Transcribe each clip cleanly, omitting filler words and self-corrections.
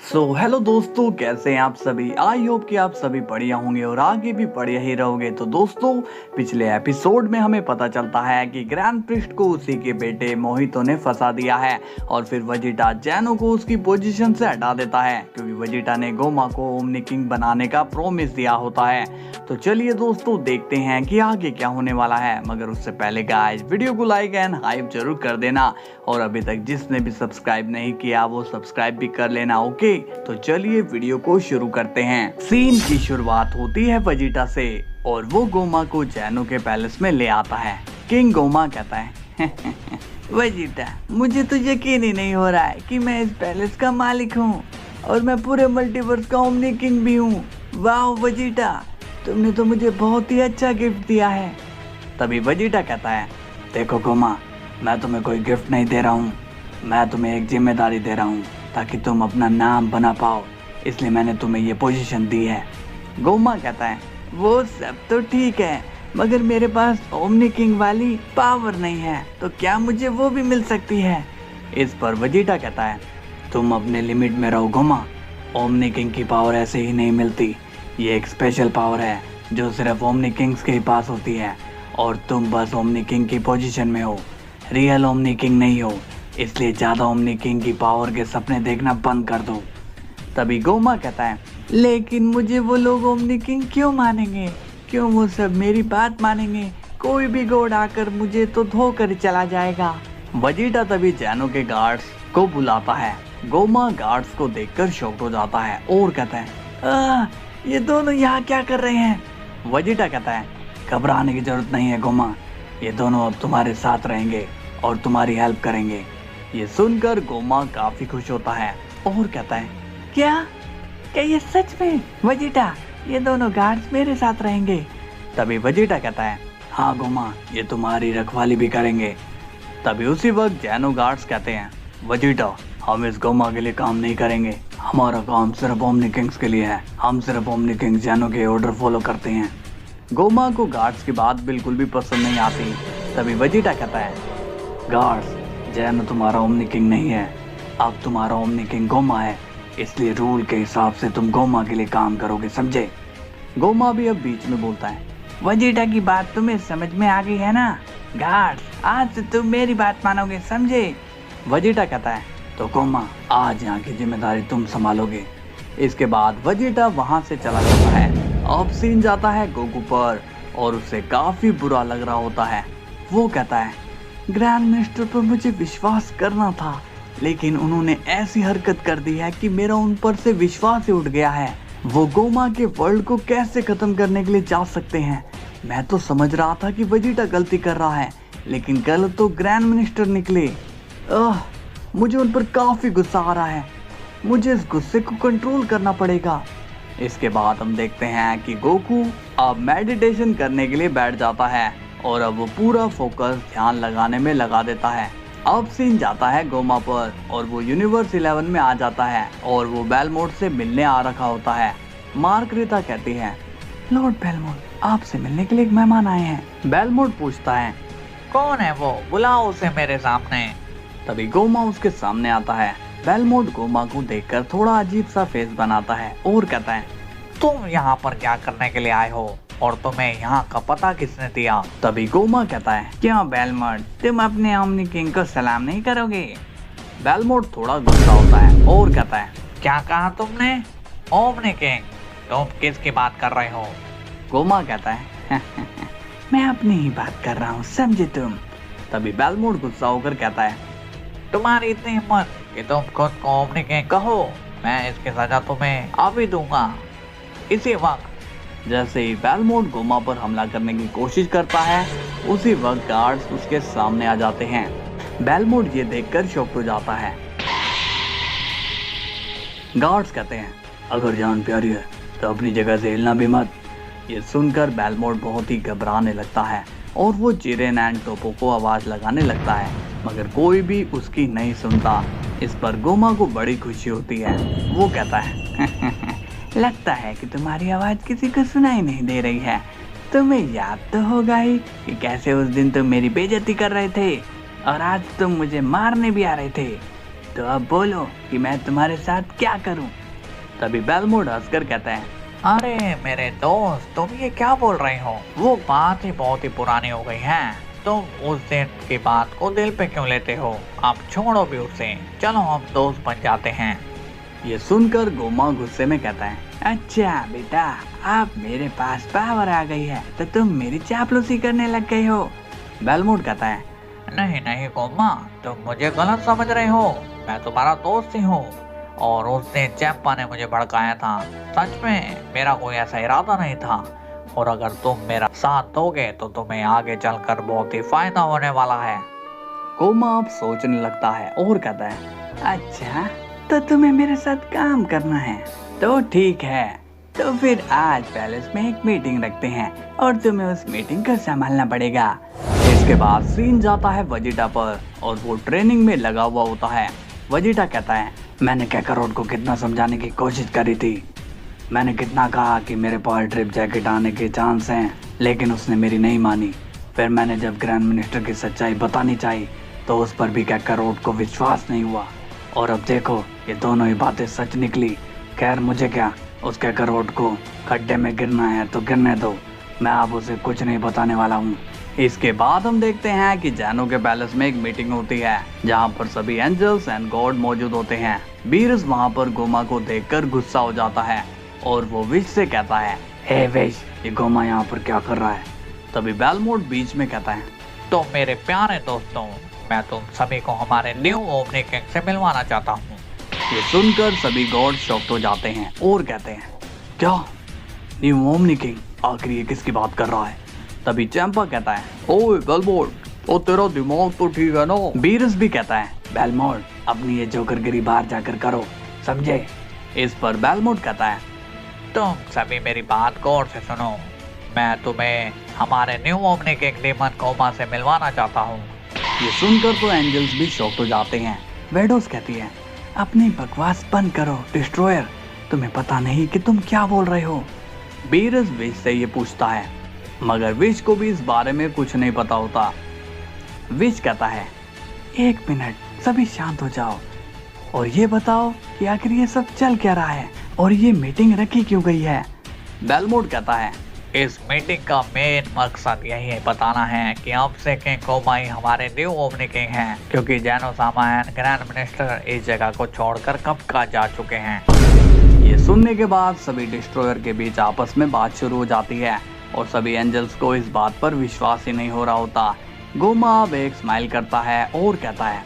Hello दोस्तों, कैसे हैं आप सभी। आई होप कि आप सभी बढ़िया होंगे और आगे भी बढ़िया ही रहोगे। तो दोस्तों, पिछले एपिसोड में हमें पता चलता है कि ग्रैंड प्रिस्ट को उसी के बेटे मोहितो ने फंसा दिया है और फिर वेजिटा जैनो को उसकी पोजीशन से हटा देता है क्योंकि वेजिटा ने गोमा को ओमनी किंग बनाने का प्रॉमिस दिया होता है। तो चलिए दोस्तों, देखते हैं कि आगे क्या होने वाला है। मगर उससे पहले गाइस, वीडियो को लाइक एंड हाइप जरूर कर देना और अभी तक जिसने भी सब्सक्राइब नहीं किया वो सब्सक्राइब भी कर लेना। ओके, तो चलिए वीडियो को शुरू करते हैं। सीन की शुरुआत होती है वेजिटा से और वो गोमा को जैनो के पैलेस में ले आता है। किंग गोमा कहता है वेजिटा, मुझे तो यकीन ही नहीं हो रहा है कि मैं इस पैलेस का मालिक हूँ और मैं पूरे मल्टीवर्स का ओमनी किंग भी हूँ। वाह वेजिटा, तुमने तो मुझे बहुत ही अच्छा गिफ्ट दिया है। तभी वेजिटा कहता है, देखो गोमा, मैं तुम्हें कोई गिफ्ट नहीं दे रहा हूँ, मैं तुम्हें एक जिम्मेदारी दे रहा हूँ ताकि तुम अपना नाम बना पाओ, इसलिए मैंने तुम्हें ये पोजीशन दी है। गोमा कहता है, वो सब तो ठीक है, मगर मेरे पास ओमनी किंग वाली पावर नहीं है, तो क्या मुझे वो भी मिल सकती है। इस पर वेजिटा कहता है, तुम अपने लिमिट में रहो गोमा, ओमनी किंग की पावर ऐसे ही नहीं मिलती। ये एक स्पेशल पावर है जो सिर्फ ओमनी किंग्स के ही पास होती है और तुम बस ओमनी किंग की पोजीशन में हो, रियल ओमनी किंग नहीं हो, इसलिए ज्यादा ओमनी किंग की पावर के सपने देखना बंद कर दो। तभी गोमा कहता है, लेकिन मुझे वो लोग ओमनी किंग क्यों मानेंगे, क्यों वो सब मेरी बात मानेंगे, कोई भी गॉड आकर मुझे तो धोकर चला जाएगा। वेजिटा तभी जैनो के गार्ड्स को बुलाता है। गोमा गार्ड्स को देखकर शॉक्ड हो जाता है और कहता है, ये दोनों यहाँ क्या कर रहे हैं। वेजिटा कहता है, घबराने की जरूरत नहीं है गोमा, ये दोनों अब तुम्हारे साथ रहेंगे और तुम्हारी हेल्प करेंगे। ये सुनकर गोमा काफी खुश होता है और कहता है, क्या ये सच में वेजिटा, ये दोनों गार्ड्स मेरे साथ रहेंगे। तभी वेजिटा कहता है, हाँ गोमा, ये तुम्हारी रखवाली भी करेंगे। तभी उसी वक्त जैनो गार्ड्स कहते हैं, वेजिटा, हम इस गोमा के लिए काम नहीं करेंगे, हमारा काम सिर्फ ओमनी किंग्स के लिए है, हम सिर्फ ओमनी किंग्स जैनो के ऑर्डर फॉलो करते हैं। गोमा को गार्ड्स की बात बिल्कुल भी पसंद नहीं आती। तभी वेजिटा कहता है, गार्ड्स, जैनो तुम्हारा ओमनी किंग नहीं है, अब तुम्हारा ओमनी किंग गोमा है, इसलिए रूल के हिसाब से तुम गोमा के लिए काम करोगे, समझे। गोमा भी अब बीच में बोलता है, वेजिटा की बात तुम्हें समझ में आ गई है ना गार्ड्स, आज से तुम मेरी बात मानोगे, समझे। वेजिटा कहता है, तो गोमा, आज यहाँ की जिम्मेदारी तुम संभालोगे। इसके बाद वेजिटा वहां से चला जाता है। अब सीन जाता है गोकू पर और उसे काफी बुरा लग रहा होता है। वो कहता है, ग्रैंड मिनिस्टर पर मुझे विश्वास करना था, लेकिन उन्होंने ऐसी हरकत कर दी है कि मेरा उन पर से विश्वास ही उठ गया है। वो गोमा के वर्ल्ड को कैसे खत्म करने के लिए जा सकते हैं। मैं तो समझ रहा था कि वेजिटा गलती कर रहा है, लेकिन गलत तो ग्रैंड मिनिस्टर निकले। मुझे उन पर काफी गुस्सा आ रहा है, मुझे इस गुस्से को कंट्रोल करना पड़ेगा। इसके बाद हम देखते हैं कि गोकू अब मेडिटेशन करने के लिए बैठ जाता है और अब वो पूरा फोकस ध्यान लगाने में लगा देता है। अब सीन जाता है गोमा पर और वो यूनिवर्स 11 में आ जाता है और वो बेलमोट से मिलने आ रखा होता है। मार्गरेटा कहती है, लॉर्ड बेलमोट, आपसे मिलने के लिए एक मेहमान आए हैं। बेलमोट पूछता है, कौन है वो, बुलाओ उसे मेरे सामने। तभी गोमा उसके सामने आता है। बेलमोट गोमा को देखकर थोड़ा अजीब सा फेस बनाता है और कहता है, तुम यहाँ पर क्या करने के लिए आए हो और तुम्हें यहाँ का पता किसने दिया। तभी गोमा कहता है, क्यों बेलमोट, तुम अपने ओमनी किंग को सलाम नहीं करोगे। बेलमोट थोड़ा गुस्सा होता है और कहता है, क्या कहा तुमने, ओमनी किंग, तुम किसकी बात कर रहे हो। गोमा कहता है, मैं अपनी ही बात कर रहा हूँ, समझे तुम। तभी बेलमोट गुस्सा होकर कहता है, तुम्हारी इतनी हिम्मत कि तुम खुद को ओमनी किंग कहो, मैं इसकी सजा तुम्हें अभी दूंगा। इसी वक्त जैसे ही बेलमोट गोमा पर हमला करने की कोशिश करता है, उसी वक्त गार्ड्स उसके सामने आ जाते हैं। बेलमोट ये देखकर शॉक्ड हो जाता है। गार्ड्स कहते हैं, अगर जान प्यारी है तो अपनी जगह से हिलना भी मत। ये सुनकर बेलमोट बहुत ही घबराने लगता है और वो जिरेन एंड टोपो को आवाज लगाने लगता है, मगर कोई भी उसकी नहीं सुनता। इस पर गोमा को बड़ी खुशी होती है। वो कहता है, लगता है कि तुम्हारी आवाज किसी को सुनाई नहीं दे रही है। तुम्हें याद तो होगा ही कि कैसे उस दिन तुम मेरी बेइज्जती कर रहे थे और आज तुम मुझे मारने भी आ रहे थे। तो अब बोलो कि मैं तुम्हारे साथ क्या करूं? तभी बेलमोड हंसकर कहता है, अरे मेरे दोस्त, तुम ये क्या बोल रहे हो? वो बात ही बहुत ही पुरानी हो गई है। तुम उस दिन की बात को दिल पे क्यों लेते हो? अब छोड़ो भी उसे, चलो हम दोस्त बन जाते हैं। ये सुनकर गोमा गुस्से में कहता है, अच्छा बेटा, अब मेरे पास पावर आ गई है तो तुम मेरी चापलूसी करने लग गए हो। बेलमोड कहता है, नहीं नहीं गोमा, तुम मुझे गलत समझ रहे हो। मैं तुम्हारा दोस्त ही हूँ और उस दिन चैंपा ने मुझे भड़काया था। सच में मेरा कोई ऐसा इरादा नहीं था, और अगर तुम मेरा साथ दोगे तो तुम्हें आगे चलकर बहुत ही फायदा होने वाला है। गोमा अब सोचने लगता है और कहता है, अच्छा तो तुम्हें मेरे साथ काम करना है, तो ठीक है, तो फिर आज पैलेस में एक मीटिंग रखते हैं और तुम्हें उस मीटिंग को संभालना पड़ेगा। इसके बाद सीन जाता है वजीटा पर और वो ट्रेनिंग में लगा हुआ होता है। वजीटा कहता है, मैंने कैकारोट को कितना समझाने की कोशिश करी थी, मैंने कितना कहा कि मेरे पास ट्रिप जैकेट आने के चांस हैं, लेकिन उसने मेरी नहीं मानी। फिर मैंने जब ग्रैंड मिनिस्टर की सच्चाई बतानी चाहिए तो उस पर भी कैकारोट को विश्वास नहीं हुआ, और अब देखो ये दोनों ही बातें सच निकली। खैर मुझे क्या, उस कैकारोट को खड्डे में गिरना है तो गिरने दो, मैं अब उसे कुछ नहीं बताने वाला हूँ। इसके बाद हम देखते हैं कि जैनो के पैलेस में एक मीटिंग होती है जहाँ पर सभी एंजल्स एंड गॉड मौजूद होते हैं। बीरस वहाँ पर गोमा को देखकर गुस्सा हो जाता है और वो विश से कहता है, हे विश, ये गोमा यहाँ पर क्या कर रहा है? तभी बेलमोड बीच में कहता है, तो मेरे प्यारे दोस्तों, मैं तुम सभी को हमारे न्यू ओमनी किंग से मिलवाना चाहता हूँ। ये सुनकर सभी गॉड शॉक्ड हो जाते हैं और कहते हैं, क्या न्यू ओमनी किंग? आखिर ये किसकी बात कर रहा है? तभी चैंपा कहता है, ओए बेलमोड, तो तेरा दिमाग तो ठीक है ना? बीरस भी कहता है, बेलमोड, अपनी ये जोकरगिरी बाहर जाकर करो, समझे? इस पर बेलमोड कहता है, तुम सभी मेरी बात गौर से सुनो, मैं तुम्हें हमारे न्यू ओमनी किंग डीमन कोमा से मिलवाना चाहता हूँ। ये सुनकर तो एंजल्स भी शॉक्ड हो जाते हैं। वेडोस कहती है, अपनी बकवास बंद करो डिस्ट्रॉयर, तुम्हें पता नहीं कि तुम क्या बोल रहे हो? बीरस विश से ये पूछता है, मगर विश को भी इस बारे में कुछ नहीं पता होता। विश कहता है, एक मिनट, सभी शांत हो जाओ और ये बताओ कि आखिर ये सब चल क्या रहा है और ये मीटिंग रखी क्यों गई है? बेलमोड कहता है, इस मीटिंग का मेन मकसद यही है बताना है कि अब से किंग कोमा ही हमारे न्यू ओमनी किंग हैं, क्योंकि जैनो सामान ग्रैंड मिनिस्टर इस जगह को छोड़कर कब का जा चुके हैं। ये सुनने के बाद सभी डिस्ट्रॉयर के बीच आपस में बात शुरू हो जाती है और सभी एंजल्स को इस बात पर विश्वास ही नहीं हो रहा होता। गोमा अब एक स्माइल करता है और कहता है,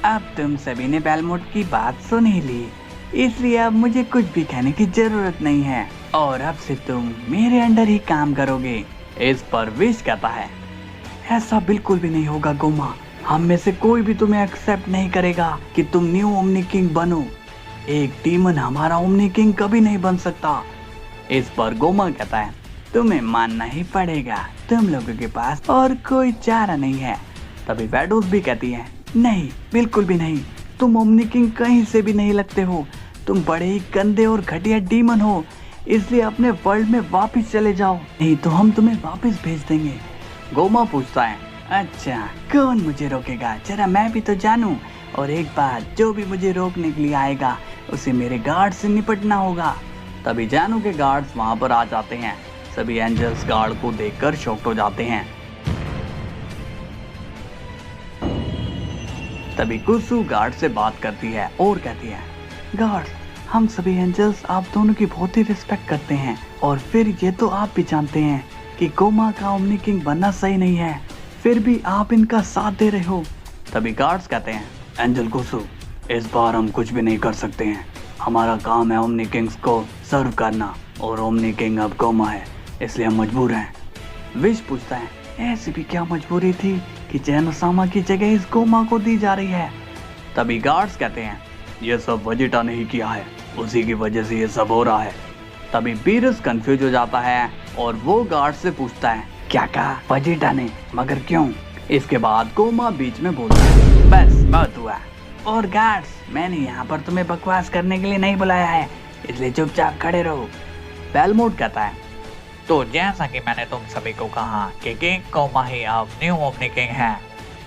अब तुम सभी ने बेलमोड की बात सुन ही ली, इसलिए अब मुझे कुछ भी कहने की जरूरत नहीं है और अब से तुम मेरे अंडर ही काम करोगे। इस पर विश कहता है, ऐसा बिल्कुल भी नहीं होगा गोमा, हम में से कोई भी तुम्हें एक्सेप्ट नहीं करेगा कि तुम न्यू ओमनी किंग बनो। एक डीमन हमारा ओमनी किंग कभी नहीं बन सकता। इस पर गोमा कहता है, तुम्हें मानना ही पड़ेगा, तुम लोगों के पास और कोई चारा नहीं है। तभी वेडोस भी कहती है, नहीं, बिल्कुल भी नहीं, तुम ओमनी किंग कहीं से भी नहीं लगते हो, तुम बड़े ही गंदे और घटिया डीमन हो, इसलिए अपने वर्ल्ड में वापस चले जाओ, नहीं तो हम तुम्हें वापस भेज देंगे। गोमा पूछता है, अच्छा कौन मुझे रोकेगा, जरा मैं भी तो जानूं, और एक बात, जो भी मुझे रोकने के लिए आएगा उसे मेरे गार्ड से निपटना होगा। तभी जैनो के गार्ड्स वहां पर आ जाते हैं। सभी एंजल्स गार्ड को देखकर शॉक्ड हो जाते हैं। तभी कुसु गार्ड से बात करती है और कहती है, गार्ड, हम सभी एंजल्स आप दोनों की बहुत ही रिस्पेक्ट करते हैं, और फिर ये तो आप भी जानते हैं कि गोमा का ओमनी किंग बनना सही नहीं है, फिर भी आप इनका साथ दे रहे हो। तभी गार्ड्स कहते हैं, एंजल कुसु, इस बार हम कुछ भी नहीं कर सकते हैं, हमारा काम है ओमनी किंग्स को सर्व करना, और ओमनी किंग अब गोमा है, इसलिए हम मजबूर हैं। विश पूछता है, ऐसी भी क्या मजबूरी थी कि जैनोसामा की जगह इस गोमा को दी जा रही है? तभी गार्ड्स कहते हैं, ये सब वजीटा ने ही किया है, उसी की वजह से ये सब हो रहा है। तभी बीरस कंफ्यूज हो जाता है और वो गार्ड से पूछता है, क्या कहा वजीटा ने, मगर क्यों? इसके बाद गोमा बीच में बोलता है, बस बहुत हुआ, और गार्ड्स, मैंने यहाँ पर तुम्हें बकवास करने के लिए नहीं बुलाया है, इसलिए चुपचाप खड़े रहो। बेलमोड कहता है, तो जैसा कि मैंने तुम सभी को कहा कि किंग कोमा ही अब न्यू ओमनी किंग है,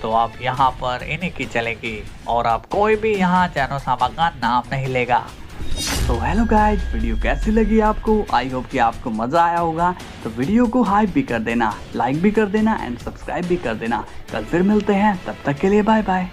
तो अब यहाँ पर इन्हीं की चलेगी और अब कोई भी यहाँ चैनो-सामा का नाम नहीं लेगा। तो हेलो गाइज, वीडियो कैसी लगी आपको? आई होप कि आपको मज़ा आया होगा। तो वीडियो को हाइप भी कर देना, लाइक भी कर देना एंड सब्सक्राइब भी कर देना। कल फिर मिलते हैं, तब तक के लिए बाय बाय।